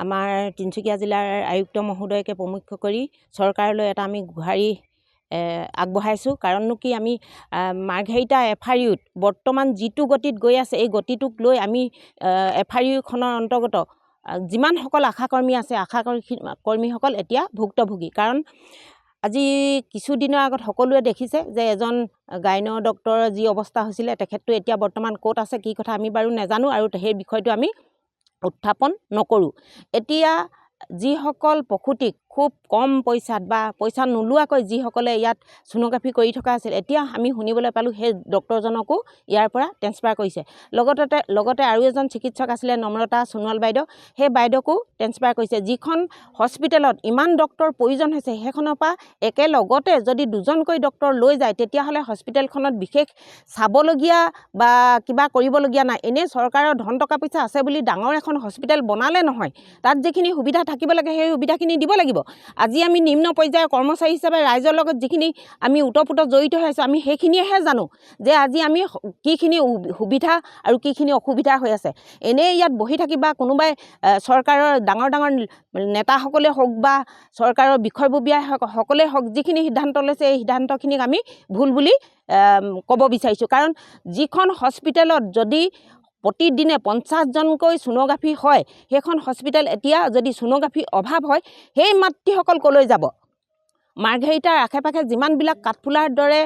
আমাৰ তিনিচুকীয়া জিলাৰ আয়ুক্ত মহোদয়কে প্ৰমুখ্য কৰি চৰকাৰলৈ এটা আমি গুহাৰি আগবঢ়াইছোঁ। কাৰণনো কি, আমি মাৰ্ঘেৰিটা FRUত বৰ্তমান যিটো গতিত গৈ আছে, এই গতিটোক লৈ আমি FRUখনৰ অন্তৰ্গত যিমানসকল আশাকৰ্মী আছে, আশাকৰ্মীসকল এতিয়া ভুক্তভোগী। কাৰণ আজি কিছুদিনৰ আগত সকলোৱে দেখিছে যে এজন গাইন ডক্টৰৰ যি অৱস্থা হৈছিলে, তেখেতটো এতিয়া বৰ্তমান ক'ত আছে, কি কথা আমি বাৰু নাজানো, আৰু সেই বিষয়টো আমি উত্থাপন নকৰোঁ। এতিয়া যিসকল প্ৰসূতিক খুব কম পইচাত বা পইচা নোলোৱাকৈ যিসকলে ইয়াত সোনোগ্ৰাফি কৰি থকা আছিল, এতিয়া আমি শুনিবলৈ পালোঁ সেই ডক্টৰজনকো ইয়াৰ পৰা ট্ৰেন্সফাৰ কৰিছে। লগতে আৰু এজন চিকিৎসক আছিলে নম্ৰতা সোণোৱাল বাইদেউ, সেই বাইদেউকো ট্ৰেন্সফাৰ কৰিছে। যিখন হস্পিটেলত ইমান ডক্টৰ প্ৰয়োজন হৈছে, সেইখনৰ পৰা একেলগতে যদি দুজনকৈ ডক্টৰ লৈ যায়, তেতিয়াহ'লে হস্পিটেলখনত বিশেষ চাবলগীয়া বা কিবা কৰিবলগীয়া নাই। এনেই চৰকাৰৰ ধন টকা পইচা আছে বুলি ডাঙৰ এখন হস্পিটেল বনালে নহয়, তাত যিখিনি সুবিধা থাকিব লাগে সেই সুবিধাখিনি দিব লাগিব। আজি আমি নিম্ন পৰ্যায়ৰ কৰ্মচাৰী হিচাপে ৰাইজৰ লগত যিখিনি আমি ওতঃপ্ৰোত জড়িত হৈ আছোঁ, আমি সেইখিনিয়েহে জানো যে আজি আমি কিখিনি সুবিধা আৰু কিখিনি অসুবিধা হৈ আছে। এনেই ইয়াত বহি থাকি বা কোনোবাই চৰকাৰৰ ডাঙৰ নেতাসকলে হওক বা চৰকাৰৰ বিষয়ববীয়াসকলে হওক যিখিনি সিদ্ধান্ত লৈছে, এই সিদ্ধান্তখিনিক আমি ভুল বুলি ক'ব বিচাৰিছোঁ। কাৰণ যিখন হস্পিটেলত যদি প্ৰতিদিনে 50জনকৈ সোনোগ্ৰাফি হয়, সেইখন হস্পিটেল এতিয়া যদি সোনোগ্ৰাফিৰ অভাৱ হয়, সেই মাতৃসকল ক'লৈ যাব? মাৰ্ঘেৰিটাৰ আশে পাশে যিমানবিলাক কাঠফুলাৰ দৰে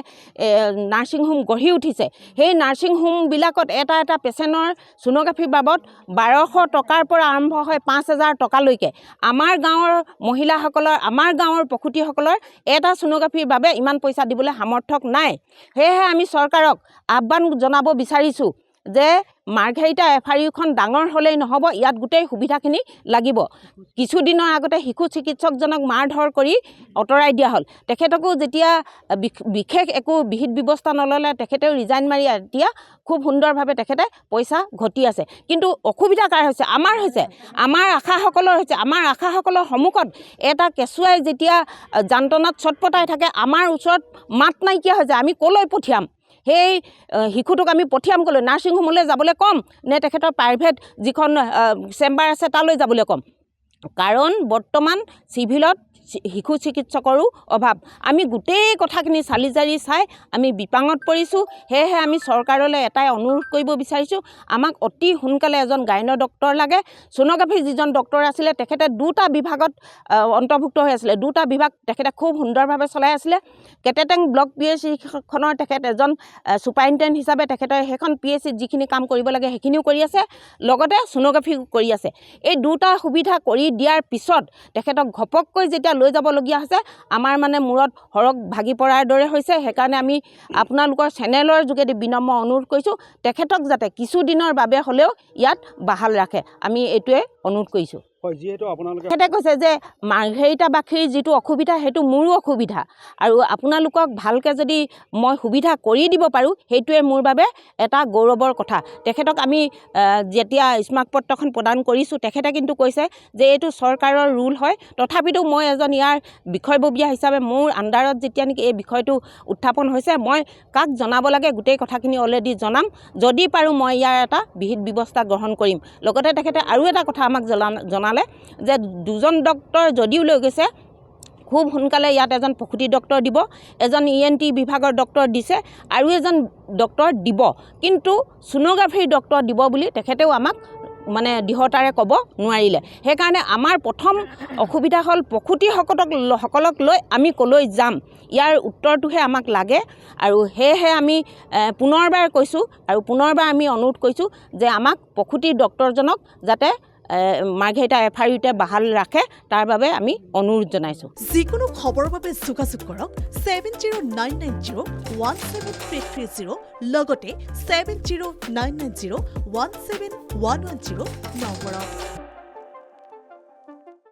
নাৰ্ছিং হোম গঢ়ি উঠিছে, সেই নাৰ্ছিং হোমবিলাকত এটা পেচেণ্টৰ সোনোগ্ৰাফিৰ বাবদ 1200 টকাৰ পৰা আৰম্ভ হয় 5000 টকালৈকে। আমাৰ গাঁৱৰ মহিলাসকলৰ, আমাৰ গাঁৱৰ প্ৰসূতিসকলৰ এটা সোনোগ্ৰাফিৰ বাবে ইমান পইচা দিবলৈ সামৰ্থ্য নাই। সেয়েহে আমি চৰকাৰক আহ্বান জনাব বিচাৰিছোঁ যে মাৰ্ঘেৰিটা FRUখন ডাঙৰ হ'লেই নহ'ব, ইয়াত গোটেই সুবিধাখিনি লাগিব। কিছুদিনৰ আগতে শিশু চিকিৎসকজনক মাৰ ধৰ কৰি আঁতৰাই দিয়া হ'ল। তেখেতকো যেতিয়া বিশেষ একো বিহিত ব্যৱস্থা নল'লে, তেখেতেও ৰিজাইন মাৰি এতিয়া খুব সুন্দৰভাৱে তেখেতে পইচা ঘটি আছে। কিন্তু অসুবিধা কাৰ হৈছে? আমাৰ হৈছে, আমাৰ আশাসকলৰ হৈছে। আমাৰ আশাসকলৰ সন্মুখত এটা কেঁচুৱাই যেতিয়া যান্ত্ৰণাত ছটপটাই থাকে, আমাৰ ওচৰত মাত নাইকিয়া হৈ যায়। আমি ক'লৈ পঠিয়াম? সেই শিশুটোক আমি পঠিয়াম ক'লৈ? নাৰ্ছিং হোমলৈ যাবলৈ ক'ম নে তেখেতৰ প্ৰাইভেট যিখন চেম্বাৰ আছে তালৈ যাবলৈ ক'ম? কাৰণ বৰ্তমান চিভিলত শিশু চিকিৎসকৰো অভাৱ। আমি গোটেই কথাখিনি চালি জাৰি চাই আমি বিপাঙত পৰিছোঁ। সেয়েহে আমি চৰকাৰলৈ এটাই অনুৰোধ কৰিব বিচাৰিছোঁ, আমাক অতি সোনকালে এজন গাইন ডক্টৰ লাগে। সোনোগ্ৰাফিৰ যিজন ডক্টৰ আছিলে, তেখেতে 2টা বিভাগত অন্তৰ্ভুক্ত হৈ আছিলে। 2টা বিভাগ তেখেতে খুব সুন্দৰভাৱে চলাই আছিলে। কেটেটেং ব্লক PHCখনৰ তেখেত এজন ছুপাৰিণ্টেণ্ডেণ্ট হিচাপে তেখেতে সেইখন PHCত যিখিনি কাম কৰিব লাগে সেইখিনিও কৰি আছে, লগতে সোনোগ্ৰাফি কৰি আছে। এই 2টা সুবিধা কৰি দিয়াৰ পিছত তেখেতক ঘপককৈ যেতিয়া লৈ যাবলগীয়া হৈছে, আমাৰ মানে মূৰত সৰগ ভাগি পৰাৰ দৰে হৈছে। সেইকাৰণে আমি আপোনালোকৰ চেনেলৰ যোগেদি বিনম্ৰ অনুৰোধ কৰিছোঁ, তেখেতক যাতে কিছুদিনৰ বাবে হ'লেও ইয়াত বাহাল ৰাখে, আমি এইটোৱে অনুৰোধ কৰিছোঁ। তেখেতে কৈছে যে মাৰ্ঘেৰিটাবাসীৰ যিটো অসুবিধা, সেইটো মোৰো অসুবিধা, আৰু আপোনালোকক ভালকৈ যদি মই সুবিধা কৰি দিব পাৰোঁ, সেইটোৱে মোৰ বাবে এটা গৌৰৱৰ কথা। তেখেতক আমি যেতিয়া স্মাৰকপত্ৰখন প্ৰদান কৰিছোঁ, তেখেতে কিন্তু কৈছে যে এইটো চৰকাৰৰ ৰুল হয়। তথাপিতো মই এজন ইয়াৰ বিষয়ববীয়া হিচাপে মোৰ আণ্ডাৰত যেতিয়া নেকি এই বিষয়টো উত্থাপন হৈছে, মই কাক জনাব লাগে গোটেই কথাখিনি অলৰেডি জনাম। যদি পাৰোঁ মই ইয়াৰ এটা বিহিত ব্যৱস্থা গ্ৰহণ কৰিম। লগতে তেখেতে আৰু এটা কথা আমাক জনালে যে 2জন ডক্টৰ যদিও লৈ গৈছে, খুব সোনকালে ইয়াত এজন প্ৰসূতি ডক্টৰ দিব, এজন ENT বিভাগৰ ডক্টৰ দিছে, আৰু এজন ডক্টৰ দিব, কিন্তু সোনোগ্ৰাফিৰ ডক্টৰ দিব বুলি তেখেতেও আমাক মানে দৃঢ়তাৰে ক'ব নোৱাৰিলে। সেইকাৰণে আমাৰ প্ৰথম অসুবিধা হ'ল প্ৰসূতিসকলক লৈ আমি ক'লৈ যাম, ইয়াৰ উত্তৰটোহে আমাক লাগে। আৰু সেয়েহে আমি পুনৰবাৰ কৈছোঁ আৰু পুনৰবাৰ আমি অনুৰোধ কৰিছোঁ যে আমাক প্ৰসূতি ডক্টৰজনক যাতে মাৰ্ঘেৰিটা FRUতে বাহাল ৰাখে, তাৰ বাবে আমি অনুৰোধ জনাইছোঁ। যিকোনো খবৰৰ বাবে যোগাযোগ কৰক 7099017330, লগতে 7099017110 নম্বৰত।